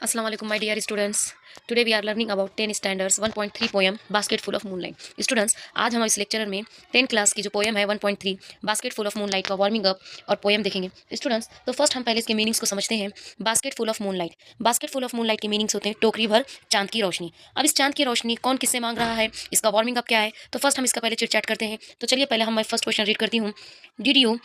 Assalamu alaikum, my dear students. Today we are learning about 10 standards 1.3 poem Basket Full of Moonlight. Students, आज हम इस lecture में 10 class की जो poem है 1.3 बास्केट फुल ऑफ मूनलाइट का वार्मिंग अप और पोएम देखेंगे। स्टूडेंट्स, तो फर्स्ट हम पहले इसके मीनिंग्स को समझते हैं। Basket full of moonlight. Basket full of moonlight के मीनिंग्स होते हैं टोकरी भर चांद की रोशनी। अब इस चांद की रोशनी कौन किससे मांग रहा है, इसका वार्मिंग अप क्या है, तो फर्स्ट हम इसका पहले चिट चैट करते हैं। तो चलिए पहले हम फर्स्ट क्वेश्चन रीड करती हूँ। Did you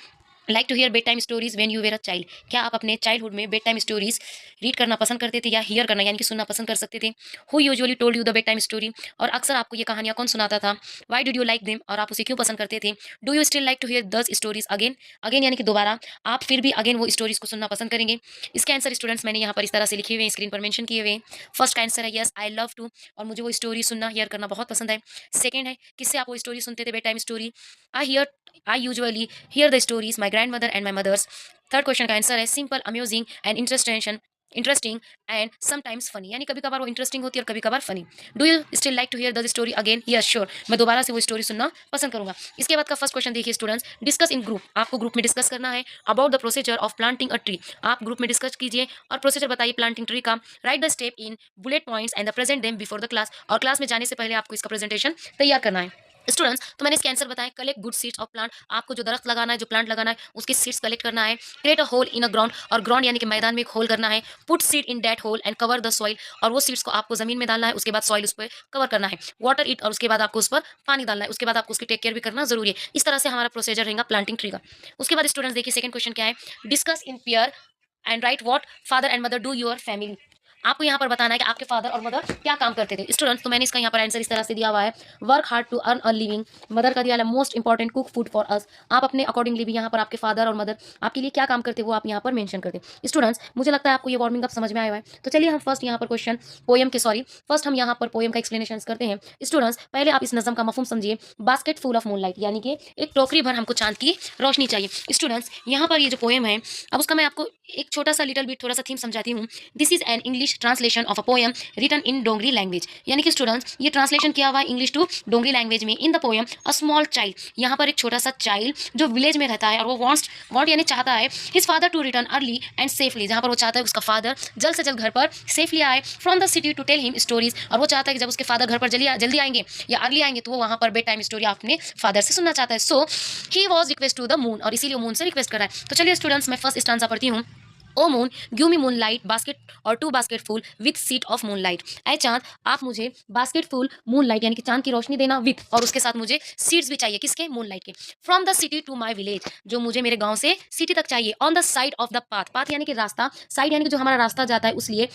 like to hear bedtime stories when you were a child. क्या आप अपने चाइल्डहुड में बेड टाइम स्टोरीज रीड करना पसंद करते थे या हियर करना यानी कि सुनना पसंद कर सकते थे। Who usually told you the bed time story, और अक्सर आपको ये कहानियां कौन सुनाता था। Why did you like them, और आप उसे क्यों पसंद करते थे। Do you still like to hear these stories again, again यानी कि दोबारा आप फिर भी अगेन वो स्टोरीज को सुनना पसंद करेंगे। इसके आंसर स्टूडेंट्स मैंने यहाँ पर इस तरह से लिखे हुए हैं, स्क्रीन पर मेंशन किए हुए हैं। फर्स्ट का आंसर है यस, आई लव टू, और मुझे वो स्टोरी सुनना हियर करना बहुत पसंद है। सेकंड है किससे आप वो स्टोरी सुनते थे bed time story. I usually hear the stories my grandmother and my mothers. Third question का आंसर है simple, amusing and interesting and sometimes funny, यानी कभी कभार वो इंटरेस्टिंग होती है और कभी कभार funny. Do you still like to hear the story again, yes sure, मैं दोबारा से वो स्टोरी सुनना पसंद करूंगा। इसके बाद का फर्स्ट क्वेश्चन देखिए स्टूडेंट्स, डिस्कस इन ग्रुप। आपको ग्रुप में डिस्कस करना है about the procedure of planting a tree. आप ग्रुप में डिस्कस कीजिए और प्रोसीजर बताइए प्लांटिंग ट्री का। Right the step in bullet points and the present them before the class, और क्लास में जाने से पहले आपको इसका प्रेजेंटेशन तैयार करना है। स्टूडेंट्स, तो मैंने इसके आंसर बताया। Collect good seeds of plant, आपको जो दरख्त लगाना है, जो प्लांट लगाना है, उसके सीड्स कलेक्ट करना है। Create a hole in a ground, और ग्राउंड यानी कि मैदान में एक होल करना है। Put seed in that hole and cover the soil, और वो सीड्स को आपको जमीन में डालना है, उसके बाद सॉइल उस पर कवर करना है। वाटर इट, और उसके बाद आपको उस पर पानी डालना है, उसके बाद आपको उसकी टेक केयर भी करना जरूरी है। इस तरह से हमारा प्रोसीजर रहेगा प्लांटिंग ट्री का। उसके बाद स्टूडेंट्स देखिए सेकंड क्वेश्चन क्या है, discuss in pair and right what father and mother do your family. आपको यहाँ पर बताना है कि आपके फादर और मदर क्या काम करते थे। स्टूडेंट्स, तो मैंने इसका यहाँ पर आंसर इस तरह से दिया हुआ है, work hard to earn a living. Mother का दिया है most important cook food for us. आप अपने अकॉर्डिंगली भी यहाँ पर आपके फादर और मदर आपके लिए क्या काम करते वो आप यहाँ पर मेंशन करते। स्टूडेंट्स, मुझे लगता है आपको ये वार्मिंग अप समझ में आया हुआ है। तो चलिए हम फर्स्ट यहाँ पर क्वेश्चन पोएम के फर्स्ट हम यहाँ पर पोएम का एक्सप्लेनेशन करते हैं। स्टूडेंट्स, पहले आप इस नज़म का मफहूम समझिए। बास्केट फुल ऑफ मूनलाइट यानी कि एक टोकरी भर हमको चांद की रोशनी चाहिए। स्टूडेंट्स, यहाँ पर ये जो पोएम है, अब उसका मैं आपको एक छोटा सा लिटिल बिट थोड़ा सा थीम समझाती हूँ। This is an English translation of a poem written in Dongri language, यानी कि स्टूडेंट्स ये ट्रांसलेशन किया हुआ है इंग्लिश टू डोंगरी लैंग्वेज में। In the poem a small child, यहाँ पर एक छोटा सा चाइल्ड जो विलेज में रहता है और वो वांट यानी चाहता है his father to return early and safely, जहाँ पर वो चाहता है उसका फादर जल्द से जल्द घर पर सेफली आए from the city to tell him stories, और वो चाहता है कि जब उसके फादर घर पर जल्दी आएंगे या अर्ली आएंगे तो वो वहाँ पर बेड टाइम स्टोरी अपने फादर से सुनना चाहता है। So he was request to the moon, और इसीलिए मून से रिक्वेस्ट कर रहा है। तो चलिए स्टूडेंट्स, मैं फर्स्ट स्टांजा पढ़ती हूँ। O moon give me moon light basket और two basket full with sheet of moon light. ऐ चांद, आप मुझे बास्केट फुल मून लाइट यानी कि चांद की रोशनी देना विथ, और उसके साथ मुझे सीड्स भी चाहिए। किसके? मून लाइट के। From the city to my village, जो मुझे मेरे गांव से सिटी तक चाहिए। On the side of the path, path यानी कि रास्ता, साइड यानी कि जो हमारा रास्ता जाता है उसलिए